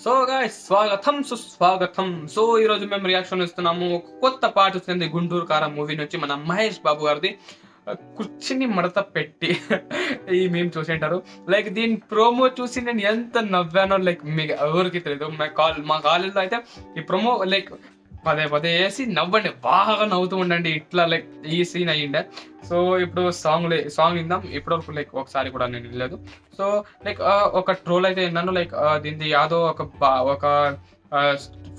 So guys స్వాగతం సుస్వాగతం. So ఈ రోజు మేము రియాక్షన్ ఇస్తున్నాము. ఒక కొత్త పాట వచ్చింది గుంటూరు కారం మూవీ నుంచి మన మహేష్ బాబు గారిది. కుర్చీని మడత పెట్టి ఈ మేము చూసింటారు. లైక్ దీని ప్రోమో చూసి నేను ఎంత నవ్వానో లైక్ మీకు ఎవరికి తెలియదు. మా కాలేజ్లో అయితే ఈ ప్రోమో లైక్ పదే పదే వేసి నవ్వండి, బాగా నవ్వుతూ ఉండండి, ఇట్లా లైక్ ఈ సీన్ అయ్యిండే. సో ఇప్పుడు సాంగ్ విందాం. ఇప్పటివరకు లైక్ ఒకసారి కూడా నేను వినలేదు. సో లైక్ ఒక ట్రోల్ అయితే విన్నాను. లైక్ దీనికి యాదో ఒక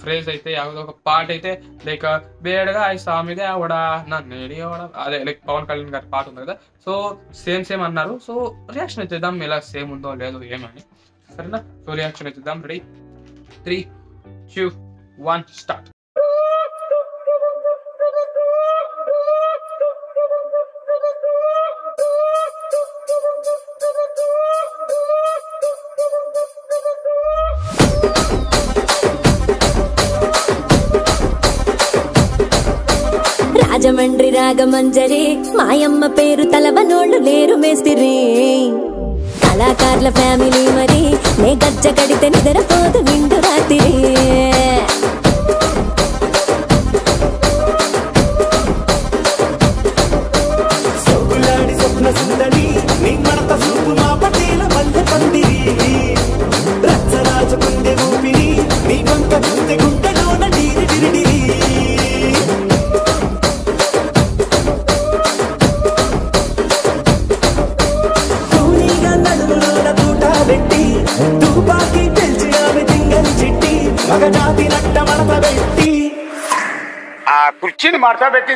ఫ్రేజ్ అయితే యాదో ఒక పాట అయితే లైక్ వేడగా ఈ సామిదే ఆవిడ నన్ను అదే లైక్ పవన్ కళ్యాణ్ గారి పాట ఉంది కదా. సో సేమ్ అన్నారు. సో రియాక్షన్ అయితే ఇద్దాం, ఇలా సేమ్ ఉందో లేదో ఏమని. సరేనా? సో రియాక్షన్ అయితే ఇద్దాం. Ready 3, 2, 1 start. రాజమండ్రి రాగమంజరి మాయమ్మ పేరు తలవనోళ్ళు లేరు మేస్తిరి. కళాకారుల ఫ్యామిలీ మరి నే గజ్జ కడితే నిద్రపోదు నిండు రాత్రి. కుర్చీని మార్చబెట్టి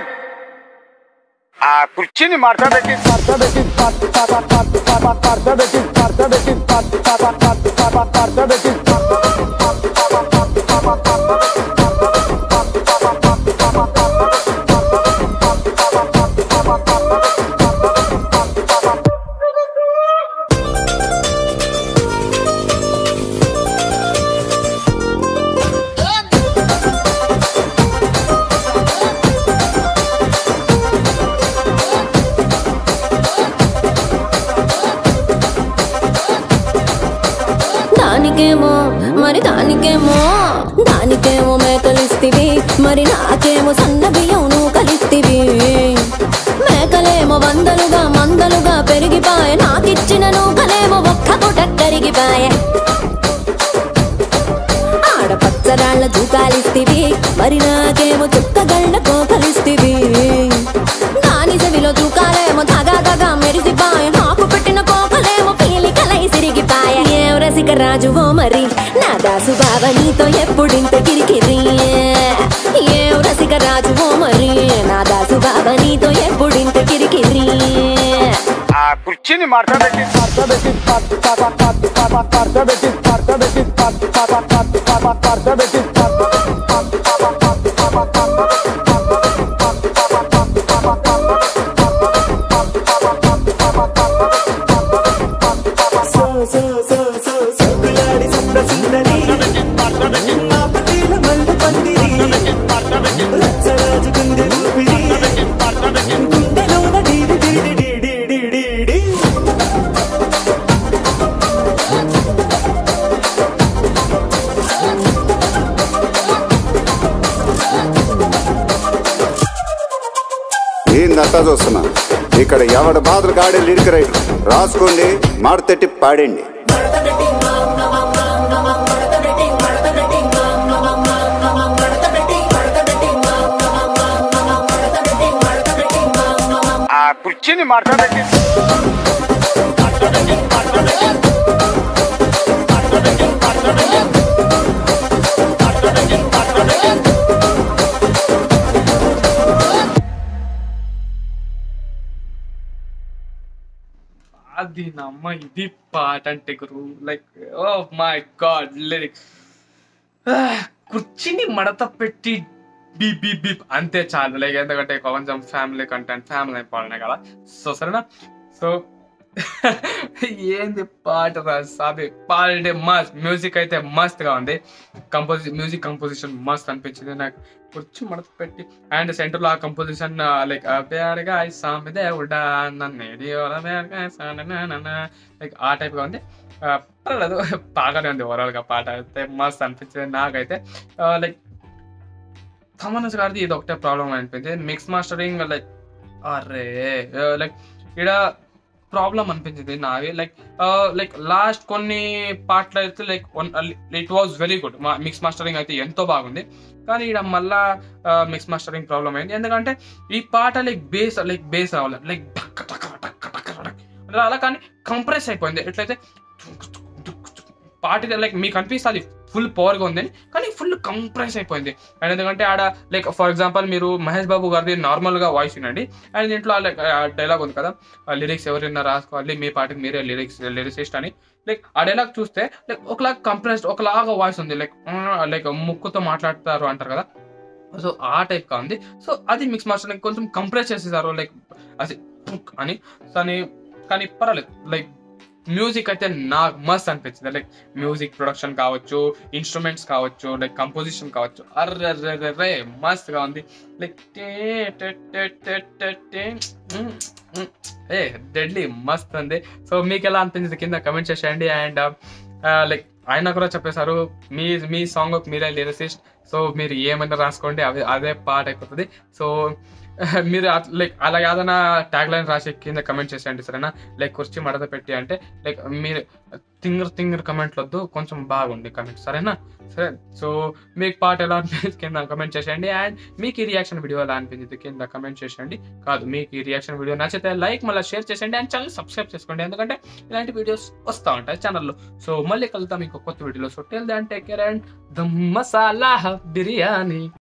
దానికేమో మేకలిస్తివి, మరి నాకేమో సన్న బియ్యం నువ్వు కలిస్తివి. మేకలేమో మందలుగా పెరిగిపాయ, నాకిచ్చిన నూకలేమో ఒక్క పూట కరిగిపాయ. ఆడపచ్చరాళ్ల దూకాలిస్తివి, మరి నాకేమో చుక్కగళ్ళ కోకలిస్తివి. దాని చెవిలో దూకాలేమో తగా మెరిసిపాయ, నాకు పెట్టిన కోకలేమో పీలికలై సిరిగిపాయ. ఏం రసిక రాజువో మరి నా దాసు బావ నీతో ఎప్పుడింత కిరికిరి. ఏం రసిక రాజువో మరి నా దాసు బావ నీతో ఎప్పుడింత కిరికిరి. కుర్చీని మార్చబెట్టి ఏందంతా చూస్తున్నా. ఇక్కడ ఎవడ బాధలు గాడే లిరిక్ రైటర్ రాసుకోండి, మాడతెట్టి పాడండి. కుర్చీని మార్చబెట్టి అది నమ్మ ఇది పాట అంటే గురు like oh my god lyrics. కుర్చీని మడత పెట్టి బీప్ బీప్ బీప్ అంతే చాలు. లైక్ ఎందుకంటే కొంచెం ఫ్యామిలీ కంటెంట్, ఫ్యామిలీ ఇంపార్టెంట్ కదా. సో సరేనా? సో ఏంది పాట రా సాబి, పాడే మస్త్, మ్యూజిక్ అయితే మస్త్ గా ఉంది, మ్యూజిక్ కంపోజిషన్ మస్త్ అనిపించింది నాకు, కూర్చి మడత పెట్టి. అండ్ సెంటర్ లో ఆ కంపోజిషన్ లైక్ బేరగా సామిదే ఉడా లైక్ ఆ టైప్ గా ఉంది. పర్లేదు, బాగానే ఉంది ఓవరాల్ గా, పాట అయితే మస్త్ అనిపించింది నాకైతే. లైక్ తమన్ గారిది ఇది ఒకటే ప్రాబ్లం అనిపించింది, మిక్స్ మాస్టరింగ్ లైక్ అరే లైక్ ఇక్కడ ప్రాబ్లం అనిపించింది నావి. లైక్ లాస్ట్ కొన్ని పాటలు అయితే like it was very good, mix mastering అయితే ఎంతో బాగుంది. కానీ ఇక్కడ మళ్ళా మిక్స్ మాస్టరింగ్ ప్రాబ్లం అయింది, ఎందుకంటే ఈ పాట లైక్ బేస్ రావాలి, లైక్ అలా, కానీ కంప్రెస్ అయిపోయింది. ఎట్లయితే పాట లైక్ మీకు అనిపిస్తుంది ఫుల్ పవర్గా ఉందని, కానీ ఫుల్ కంప్రెస్ అయిపోయింది. అండ్ ఎందుకంటే ఆడ లైక్ ఫర్ ఎగ్జాంపుల్ మీరు మహేష్ బాబు గారిది నార్మల్గా వాయిస్ వినండి, అండ్ దీంట్లో లైక్ డైలాగ్ ఉంది కదా, లిరిక్స్ ఎవరైనా రాసుకోవాలి, మీ పాటకి మీరే లిరిసిస్ట్ అని. లైక్ ఆ డైలాగ్ చూస్తే లైక్ ఒకలాగా కంప్రెస్డ్, ఒకలాగా వాయిస్ ఉంది, లైక్ ముక్కుతో మాట్లాడతారు అంటారు కదా, సో ఆ టైప్ గా ఉంది. సో అది మిక్స్ మాస్టరింగ్ కొంచెం కంప్రెస్ చేసేసారు లైక్ అది అని. కానీ పర్వాలేదు, లైక్ మ్యూజిక్ అయితే నాకు మస్త్ అనిపించింది. లైక్ మ్యూజిక్ ప్రొడక్షన్ కావచ్చు, ఇన్స్ట్రుమెంట్స్ కావచ్చు, లైక్ కంపోజిషన్ కావచ్చు, అర్రే మస్త్ గా ఉంది. లైక్ డెడ్లీ మస్త్ ఉంది. సో మీకు ఎలా అనిపించింది కింద కమెంట్ చేసేయండి. అండ్ లైక్ ఆయన కూడా చెప్పేశారు, మీ సాంగ్ మీరే లిరిసిస్ట్, సో మీరు ఏమైనా రాసుకోండి, అదే పాట అయిపోతుంది. సో మీరు లైక్ అలా ఏదైనా ట్యాగ్ లైన్ రాసి కింద కమెంట్ చేసేయండి, సరేనా? లైక్ కుర్చీ మడత పెట్టి అంటే లైక్ మీరు తింగర్ కమెంట్లు వద్దు, కొంచెం బాగుంది కమెంట్, సరేనా? సరే, సో మీకు పాట ఎలా అనిపించింది కింద కమెంట్ చేసేయండి. అండ్ మీకు ఈ రియాక్షన్ వీడియో ఎలా అనిపించింది కింద కమెంట్ చేసేయండి. కాదు, మీకు ఈ రియాక్షన్ వీడియో నచ్చితే లైక్ మళ్ళీ షేర్ చేసేయండి, అండ్ ఛానల్ సబ్స్క్రైబ్ చేసుకోండి, ఎందుకంటే ఇలాంటి వీడియోస్ వస్తూ ఉంటాయి ఛానల్లో. సో మళ్ళీ కలుద్దాం ఇంకో కొత్త వీడియోలో. So till then take care and the masala biryani.